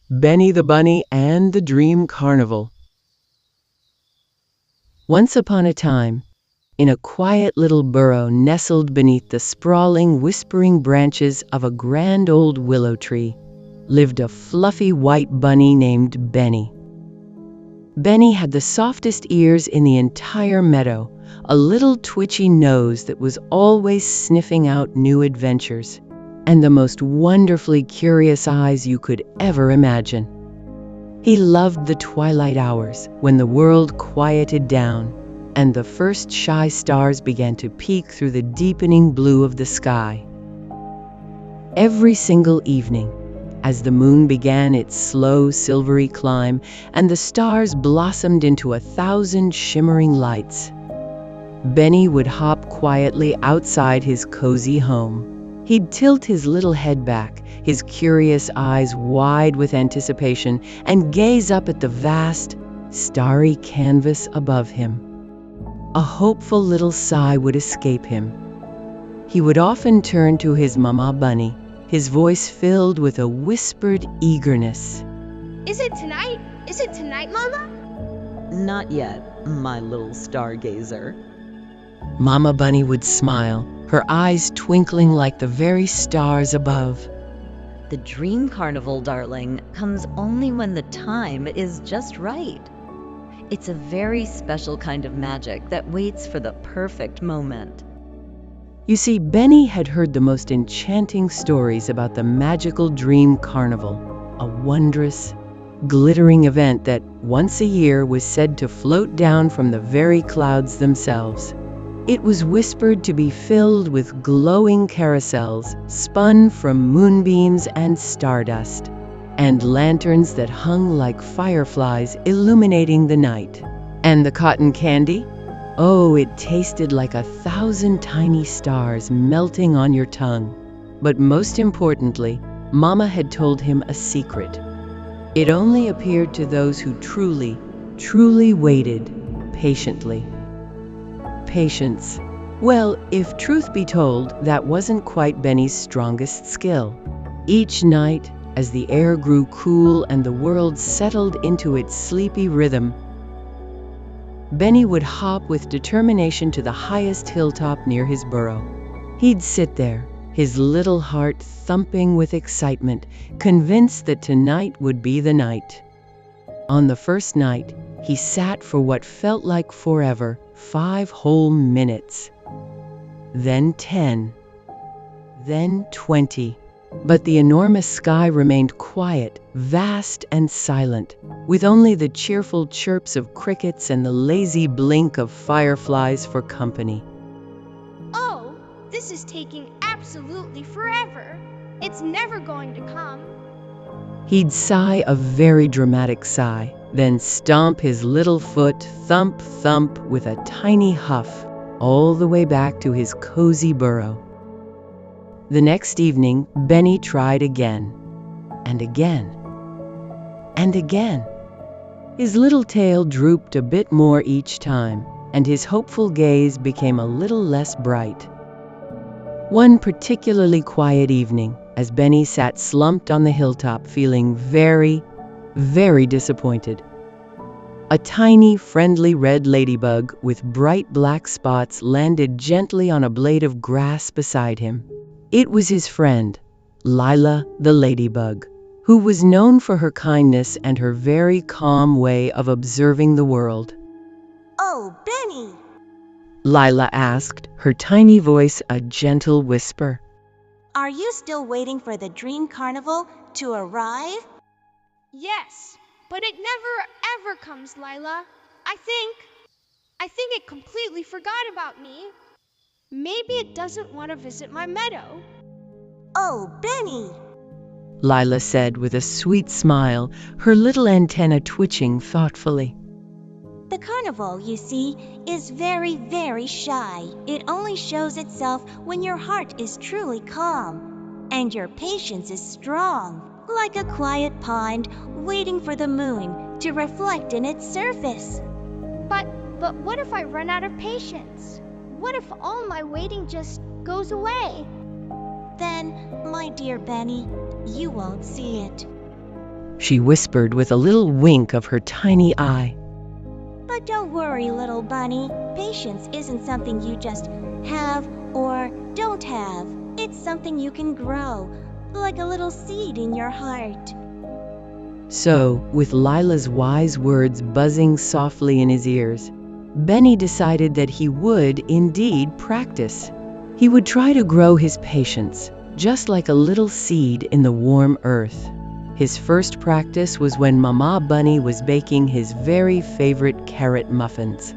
Benny the Bunny and the Dream Carnival. Once upon a time, in a quiet little burrow nestled beneath the sprawling, whispering branches of a grand old willow tree, lived a fluffy white bunny named Benny. Benny had the softest ears in the entire meadow, a little twitchy nose that was always sniffing out new adventures, and the most wonderfully curious eyes you could ever imagine. He loved the twilight hours when the world quieted down and the first shy stars began to peek through the deepening blue of the sky. Every single evening, as the moon began its slow silvery climb and the stars blossomed into 1,000 shimmering lights, Benny would hop quietly outside his cozy home. He'd tilt his little head back, his curious eyes wide with anticipation, and gaze up at the vast, starry canvas above him. A hopeful little sigh would escape him. He would often turn to his mama bunny, his voice filled with a whispered eagerness. Is it tonight? Is it tonight, Mama? Not yet, my little stargazer. Mama Bunny would smile, her eyes twinkling like the very stars above. The Dream Carnival, darling, comes only when the time is just right. It's a very special kind of magic that waits for the perfect moment. You see, Benny had heard the most enchanting stories about the magical Dream Carnival, a wondrous, glittering event that once a year was said to float down from the very clouds themselves. It was whispered to be filled with glowing carousels spun from moonbeams and stardust, and lanterns that hung like fireflies illuminating the night. And the cotton candy? Oh, it tasted like 1,000 tiny stars melting on your tongue. But most importantly, Mama had told him a secret. It only appeared to those who truly, truly waited patiently. Patience. Well, if truth be told, that wasn't quite Benny's strongest skill. Each night, as the air grew cool and the world settled into its sleepy rhythm, Benny would hop with determination to the highest hilltop near his burrow. He'd sit there, his little heart thumping with excitement, convinced that tonight would be the night. On the first night, he sat for what felt like forever, 5 whole minutes. Then 10. Then 20. But the enormous sky remained quiet, vast and silent, with only the cheerful chirps of crickets and the lazy blink of fireflies for company. Oh, this is taking absolutely forever. It's never going to come. He'd sigh a very dramatic sigh, then stomp his little foot thump thump with a tiny huff all the way back to his cozy burrow. The next evening, Benny tried again, and again, and again. His little tail drooped a bit more each time, and his hopeful gaze became a little less bright. One particularly quiet evening, as Benny sat slumped on the hilltop feeling very, very disappointed, a tiny, friendly red ladybug with bright black spots landed gently on a blade of grass beside him. It was his friend, Laya the ladybug, who was known for her kindness and her very calm way of observing the world. Oh, Benny! Laya asked, her tiny voice a gentle whisper. Are you still waiting for the Dream Carnival to arrive? Yes, but it never ever comes, Lila. I think it completely forgot about me. Maybe it doesn't want to visit my meadow. Oh, Benny! Laya said with a sweet smile, her little antenna twitching thoughtfully. The carnival, you see, is very, very shy. It only shows itself when your heart is truly calm and your patience is strong, like a quiet pond waiting for the moon to reflect in its surface. But what if I run out of patience? What if all my waiting just goes away? Then, my dear Benny, you won't see it. she whispered with a little wink of her tiny eye. But don't worry, little bunny. Patience isn't something you just have or don't have. It's something you can grow, like a little seed in your heart. So, with Lila's wise words buzzing softly in his ears, Benny decided that he would indeed practice. He would try to grow his patience, just like a little seed in the warm earth. His first practice was when Mama Bunny was baking his very favorite carrot muffins.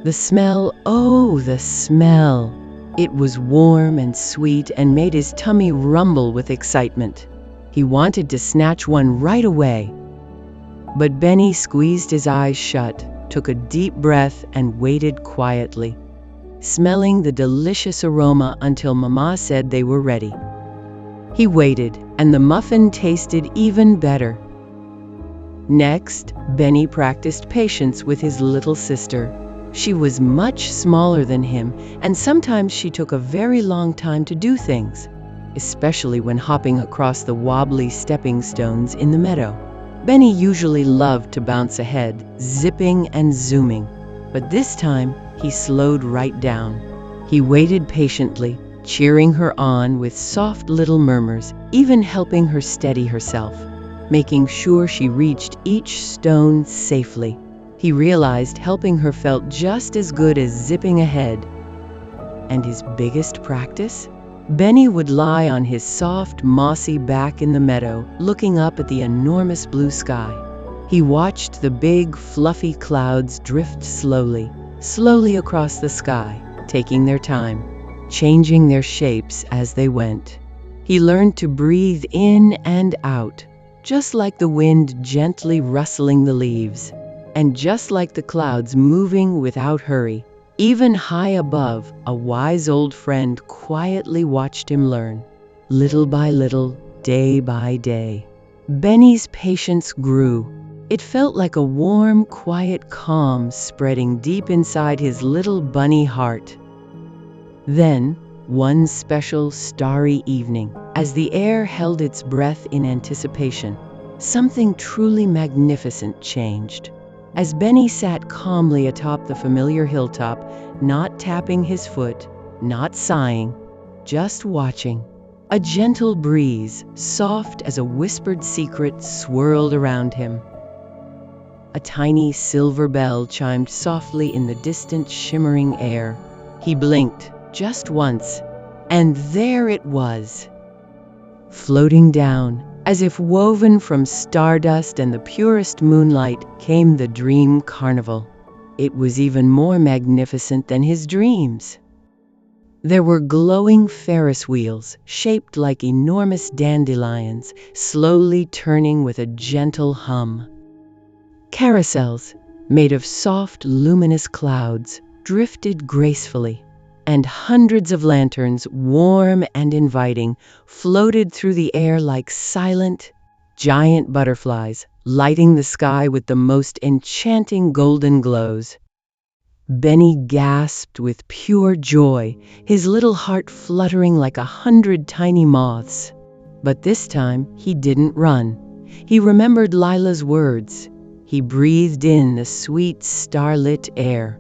The smell, oh, the smell! It was warm and sweet and made his tummy rumble with excitement. He wanted to snatch one right away. But Benny squeezed his eyes shut, took a deep breath, and waited quietly, smelling the delicious aroma until Mama said they were ready. He waited, and the muffin tasted even better. Next, Benny practiced patience with his little sister. She was much smaller than him, and sometimes she took a very long time to do things, especially when hopping across the wobbly stepping stones in the meadow. Benny usually loved to bounce ahead, zipping and zooming, but this time he slowed right down. He waited patiently, cheering her on with soft little murmurs, even helping her steady herself, making sure she reached each stone safely. He realized helping her felt just as good as zipping ahead. And his biggest practice? Benny would lie on his soft, mossy back in the meadow, looking up at the enormous blue sky. He watched the big, fluffy clouds drift slowly, slowly across the sky, taking their time, changing their shapes as they went. He learned to breathe in and out, just like the wind gently rustling the leaves, and just like the clouds moving without hurry. Even high above, a wise old friend quietly watched him learn. Little by little, day by day, Benny's patience grew. It felt like a warm, quiet calm spreading deep inside his little bunny heart. Then, one special starry evening, as the air held its breath in anticipation, something truly magnificent changed. As Benny sat calmly atop the familiar hilltop, not tapping his foot, not sighing, just watching, a gentle breeze, soft as a whispered secret, swirled around him. A tiny silver bell chimed softly in the distant shimmering air. He blinked just once, and there it was, floating down, as if woven from stardust and the purest moonlight, came the Dream Carnival. It was even more magnificent than his dreams. There were glowing Ferris wheels, shaped like enormous dandelions, slowly turning with a gentle hum. Carousels, made of soft, luminous clouds, drifted gracefully, and hundreds of lanterns, warm and inviting, floated through the air like silent, giant butterflies, lighting the sky with the most enchanting golden glows. Benny gasped with pure joy, his little heart fluttering like 100 tiny moths. But this time, he didn't run. He remembered Lila's words. He breathed in the sweet, starlit air.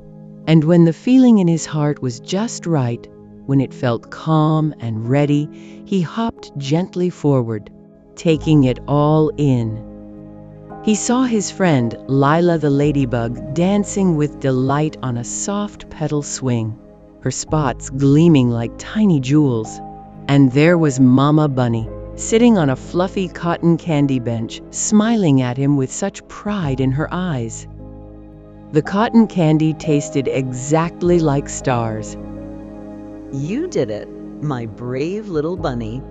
And when the feeling in his heart was just right, when it felt calm and ready, he hopped gently forward, taking it all in. He saw his friend, Lila the ladybug, dancing with delight on a soft petal swing, her spots gleaming like tiny jewels. And there was Mama Bunny, sitting on a fluffy cotton candy bench, smiling at him with such pride in her eyes. The cotton candy tasted exactly like stars. You did it, my brave little bunny.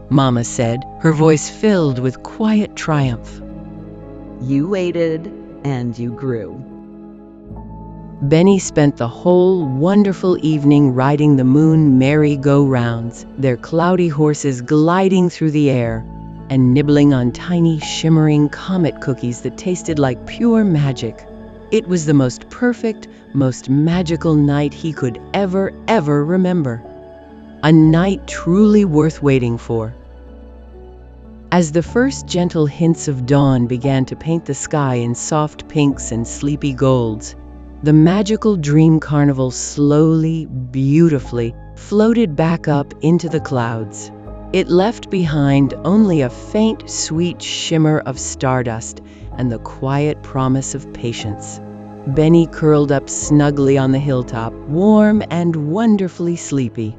Mama said, her voice filled with quiet triumph. You waited, and you grew. Benny spent the whole wonderful evening riding the moon merry-go-rounds, their cloudy horses gliding through the air, and nibbling on tiny shimmering comet cookies that tasted like pure magic. It was the most perfect, most magical night he could ever remember. A night truly worth waiting for. As the first gentle hints of dawn began to paint the sky in soft pinks and sleepy golds, the magical Dream Carnival slowly, beautifully floated back up into the clouds. It left behind only a faint, sweet shimmer of stardust and the quiet promise of patience. Benny curled up snugly on the hilltop, warm and wonderfully sleepy.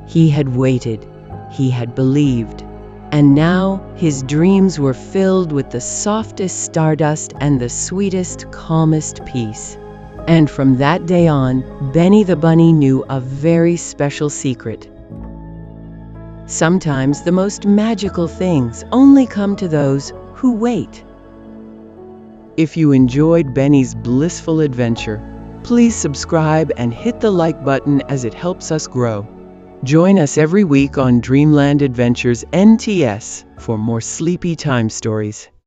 He had waited, he had believed, and now his dreams were filled with the softest stardust and the sweetest, calmest peace. And from that day on, Benny the bunny knew a very special secret. Sometimes the most magical things only come to those who wait. If you enjoyed Benny's blissful adventure, please subscribe and hit the like button as it helps us grow. Join us every week on Dreamland Adventures NTS for more sleepy time stories.